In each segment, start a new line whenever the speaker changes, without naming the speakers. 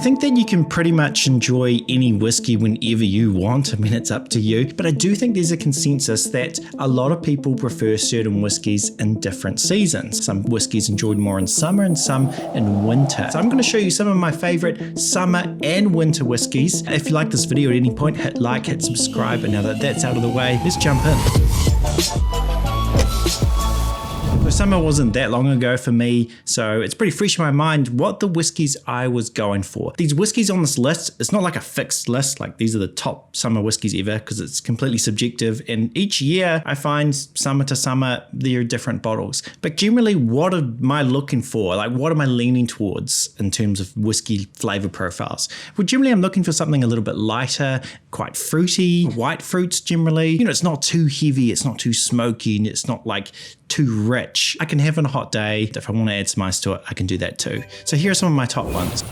think that you can pretty much enjoy any whiskey whenever you want. I mean, it's up to you. But I do think there's a consensus that a lot of people prefer certain whiskies in different seasons. Some whiskies enjoyed more in summer and some in winter. So I'm going to show you some of my favorite summer and winter whiskies. If you like this video at any point, hit like, hit subscribe, and now that that's out of the way, let's jump in. So summer wasn't that long ago for me, so it's pretty fresh in my mind what the whiskies I was going for. These whiskies on this list, it's not like a fixed list, like these are the top summer whiskies ever, because it's completely subjective, and each year I find summer to summer there are different bottles. But generally, what am I looking for? Like, what am I leaning towards in terms of whiskey flavor profiles? Well, generally I'm looking for something a little bit lighter, quite fruity, white fruits generally. You know, it's not too heavy, it's not too smoky, and it's not like too rich. I can have on a hot day. If I want to add some ice to it, I can do that too. So here are some of my top ones.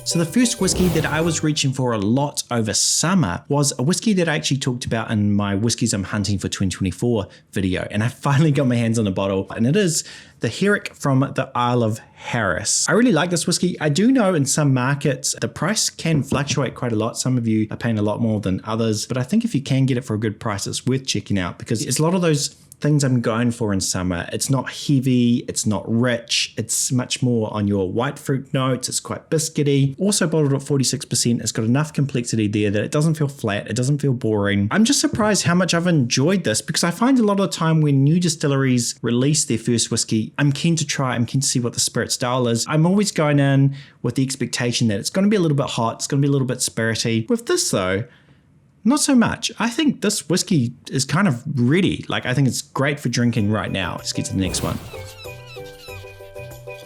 So the first whiskey that I was reaching for a lot over summer was a whiskey that I actually talked about in my Whiskies I'm Hunting for 2024 video. And I finally got my hands on a bottle, and it is the Herrick from the Isle of Harris. I really like this whiskey. I do know in some markets, the price can fluctuate quite a lot. Some of you are paying a lot more than others, but I think if you can get it for a good price, it's worth checking out because it's a lot of those things I'm going for in summer. It's not heavy, it's not rich, it's much more on your white fruit notes, it's quite biscuity. Also bottled at 46%, it's got enough complexity there that it doesn't feel flat, it doesn't feel boring. I'm just surprised how much I've enjoyed this because I find a lot of the time when new distilleries release their first whiskey, I'm keen to try, I'm keen to see what the spirit style is. I'm always going in with the expectation that it's going to be a little bit hot, it's going to be a little bit spirity. With this though, not so much. I think this whiskey is kind of ready. Like, I think it's great for drinking right now. Let's get to the next one.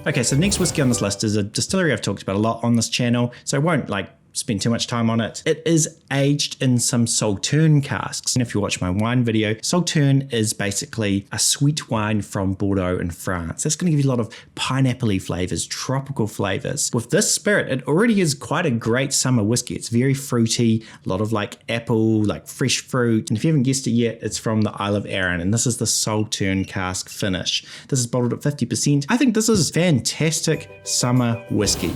Okay, so the next whiskey on this list is a distillery I've talked about a lot on this channel, so I won't spend too much time on it. It is aged in some Sauterne casks. And if you watch my wine video, Sauterne is basically a sweet wine from Bordeaux in France. That's going to give you a lot of pineapple-y flavors, tropical flavors. With this spirit, it already is quite a great summer whiskey. It's very fruity, a lot of apple, fresh fruit. And if you haven't guessed it yet, it's from the Isle of Arran. And this is the Sauterne cask finish. This is bottled at 50%. I think this is fantastic summer whiskey.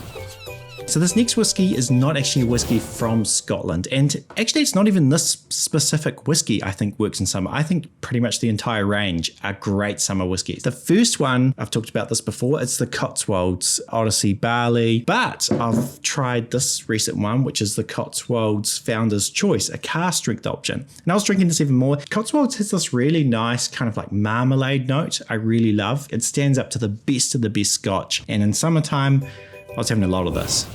So this next whiskey is not actually a whiskey from Scotland, and actually it's not even this specific whiskey I think works in summer. I think pretty much the entire range are great summer whiskeys. The first one, I've talked about this before, it's the Cotswolds Odyssey Barley, but I've tried this recent one, which is the Cotswolds Founder's Choice, a cask strength option. And I was drinking this even more. Cotswolds has this really nice kind of marmalade note I really love. It stands up to the best of the best Scotch, and in summertime, I was having a lot of this.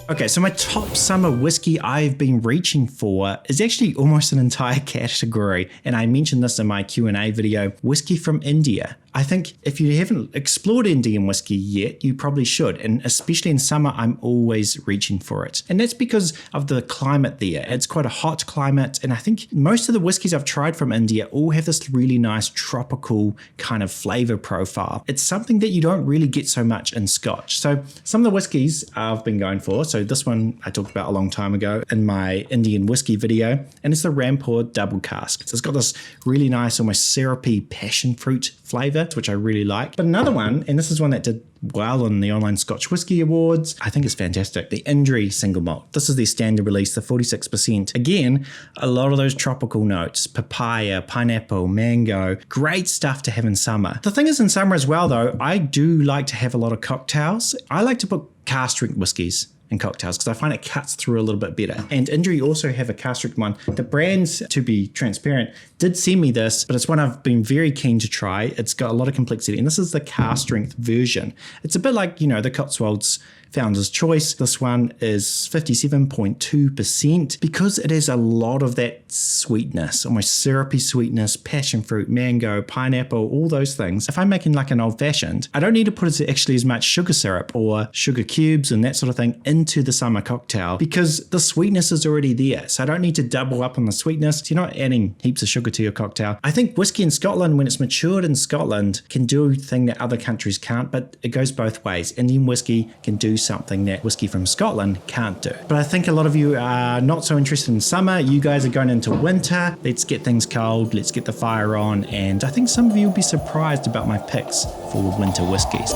Okay, so my top summer whiskey I've been reaching for is actually almost an entire category, and I mentioned this in my Q&A video, whiskey from India. I think if you haven't explored Indian whiskey yet, you probably should, and especially in summer, I'm always reaching for it. And that's because of the climate there. It's quite a hot climate, and I think most of the whiskeys I've tried from India all have this really nice tropical kind of flavor profile. It's something that you don't really get so much in Scotch. So some of the whiskeys I've been going for, so this one I talked about a long time ago in my Indian whiskey video, and it's the Rampur Double Cask. So it's got this really nice, almost syrupy passion fruit flavor, which I really like. But another one, and this is one that did well on the online Scotch Whisky Awards, I think it's fantastic, the Indri Single Malt. This is their standard release, the 46%. Again, a lot of those tropical notes, papaya, pineapple, mango, great stuff to have in summer. The thing is in summer as well though, I do like to have a lot of cocktails. I like to put cask strength whiskies in cocktails because I find it cuts through a little bit better. And Indri also have a cask strength one. The brands, to be transparent, did send me this, but it's one I've been very keen to try. It's got a lot of complexity, and this is the cask strength version. It's a bit like, the Cotswolds Founder's Choice. This one is 57.2% because it has a lot of that sweetness, almost syrupy sweetness, passion fruit, mango, pineapple, all those things. If I'm making an old fashioned, I don't need to put actually as much sugar syrup or sugar cubes and that sort of thing into the summer cocktail because the sweetness is already there. So I don't need to double up on the sweetness. So you're not adding heaps of sugar to your cocktail. I think whiskey in Scotland, when it's matured in Scotland, can do a thing that other countries can't, but it goes both ways. Indian whiskey can do something that whiskey from Scotland can't do. But I think a lot of you are not so interested in summer. You guys are going into winter. Let's get things cold. Let's get the fire on. And I think some of you will be surprised about my picks for winter whiskies.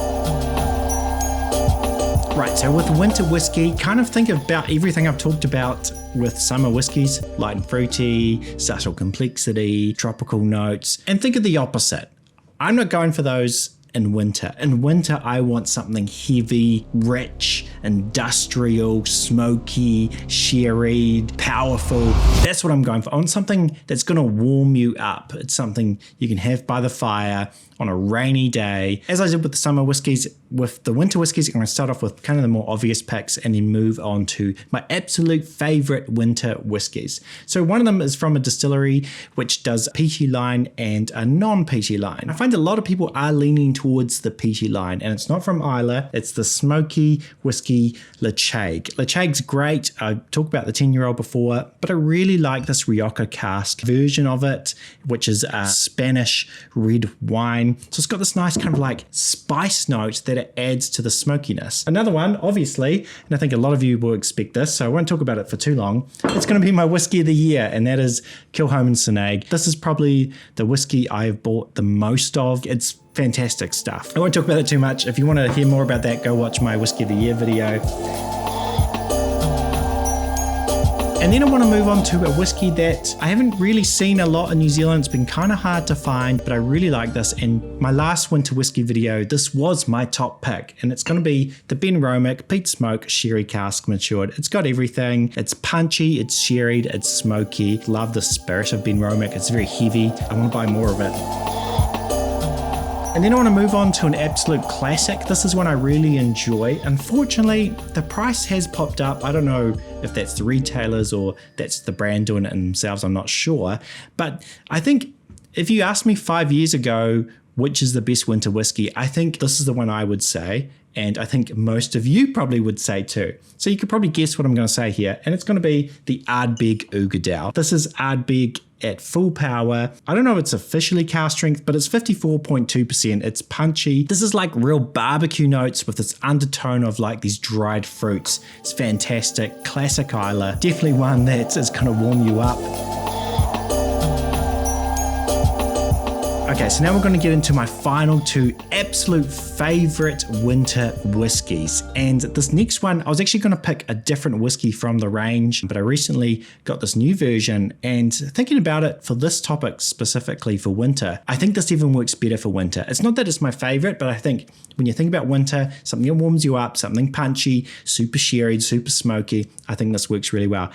Right, so with winter whiskey, kind of think about everything I've talked about with summer whiskies, light and fruity, subtle complexity, tropical notes, and think of the opposite. I'm not going for those in winter. In winter, I want something heavy, rich, industrial, smoky, sherried, powerful. That's what I'm going for. I want something that's going to warm you up. It's something you can have by the fire on a rainy day. As I did with the summer whiskies, with the winter whiskies, I'm going to start off with kind of the more obvious picks and then move on to my absolute favorite winter whiskies. So one of them is from a distillery which does a peaty line and a non-peaty line. I find a lot of people are leaning towards the peaty line, and it's not from Islay, it's the smoky whiskey Lechague. Lechague's great. I talked about the 10-year-old before, but I really like this Rioja cask version of it, which is a Spanish red wine. So it's got this nice kind of like spice note that it adds to the smokiness. Another one, obviously, and I think a lot of you will expect this, so I won't talk about it for too long. It's going to be my whiskey of the year, and that is Kilchoman Snag. This is probably the whiskey I have bought the most of. It's fantastic stuff. I won't talk about it too much. If you want to hear more about that, go watch my whiskey of the year video. And then I want to move on to a whiskey that I haven't really seen a lot in New Zealand. It's been kind of hard to find, but I really like this. And my last winter whiskey video, this was my top pick. And it's going to be the Ben Romick Peat Smoke Sherry Cask Matured. It's got everything. It's punchy, it's sherried, it's smoky. Love the spirit of Ben Romick. It's very heavy. I want to buy more of it. And then I want to move on to an absolute classic. This is one I really enjoy. Unfortunately, the price has popped up. I don't know if that's the retailers or that's the brand doing it themselves. I'm not sure. But I think if you asked me 5 years ago, which is the best winter whiskey, I think this is the one I would say. And I think most of you probably would say too. So you could probably guess what I'm going to say here. And it's going to be the Ardbeg Uigeadail. This is Ardbeg at full power. I don't know if it's officially cask strength, but it's 54.2%. It's punchy. This is like real barbecue notes with this undertone of like these dried fruits. It's fantastic. Classic Islay. Definitely one that is going to warm you up. Okay, so now we're going to get into my final two absolute favorite winter whiskies. And this next one, I was actually going to pick a different whiskey from the range, but I recently got this new version, and thinking about it for this topic specifically for winter, I think this even works better for winter. It's not that it's my favorite, but I think when you think about winter, something that warms you up, something punchy, super sherried, super smoky, I think this works really well.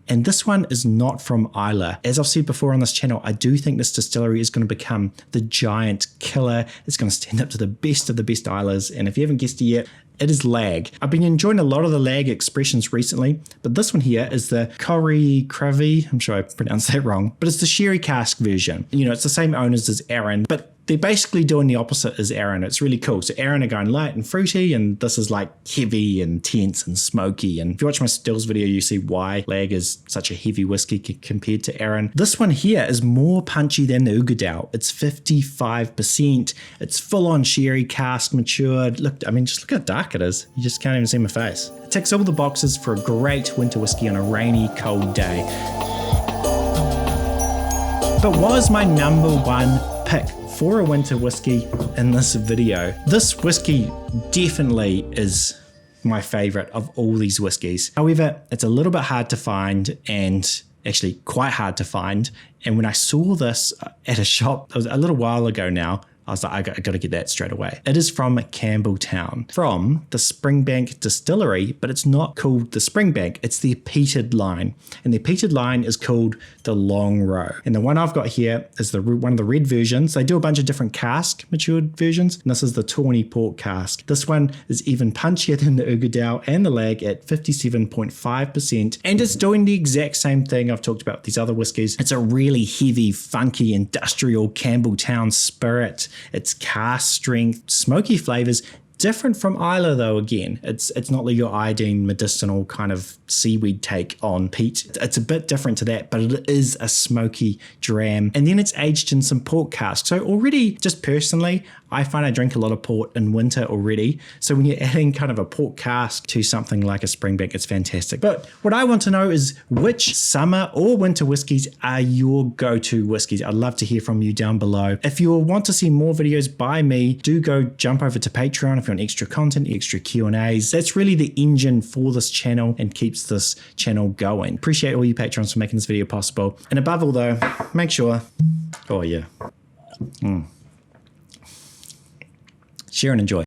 And this one is not from Islay. As I've said before on this channel, I do think this distillery is going to become the giant killer. It's going to stand up to the best of the best Isleys. And if you haven't guessed it yet, it is lag. I've been enjoying a lot of the lag expressions recently, but this one here is the Corrie Cravey. I'm sure I pronounced that wrong, but it's the sherry cask version. You know, it's the same owners as Arran, but they're basically doing the opposite as Arran. It's really cool. So Arran are going light and fruity, and this is like heavy and tense and smoky. And if you watch my stills video, you see why lag is such a heavy whiskey compared to Arran. This one here is more punchy than the Uigeadail. It's 55%. It's full on sherry cask matured. Look, I mean, just look how dark it is. You just can't even see my face. It ticks all the boxes for a great winter whiskey on a rainy, cold day. But what is my number one pick for a winter whiskey in this video? This whiskey definitely is my favorite of all these whiskies. However, it's a little bit hard to find, and actually quite hard to find. And when I saw this at a shop, it was a little while ago now, I was like, I got to get that straight away. It is from Campbelltown, from the Springbank Distillery, but it's not called the Springbank, it's the peated line. And the peated line is called the Long Row. And the one I've got here is one of the red versions. They do a bunch of different cask matured versions, and this is the Tawny Port cask. This one is even punchier than the Uigeadail and the lag at 57.5%, and it's doing the exact same thing I've talked about with these other whiskies. It's a really heavy, funky, industrial Campbelltown spirit. It's cask strength, smoky flavors, different from Islay though. Again, it's not like your iodine medicinal kind of seaweed take on peat. It's a bit different to that, but it is a smoky dram. And then it's aged in some port casks. So already, just personally, I find I drink a lot of port in winter already. So when you're adding kind of a port cask to something like a Springbank, it's fantastic. But what I want to know is which summer or winter whiskies are your go-to whiskies? I'd love to hear from you down below. If you want to see more videos by me, do go jump over to Patreon if you want doing extra content, extra Q&As. That's really the engine for this channel and keeps this channel going. Appreciate all you patrons for making this video possible. And above all though, make sure, oh yeah, share and enjoy.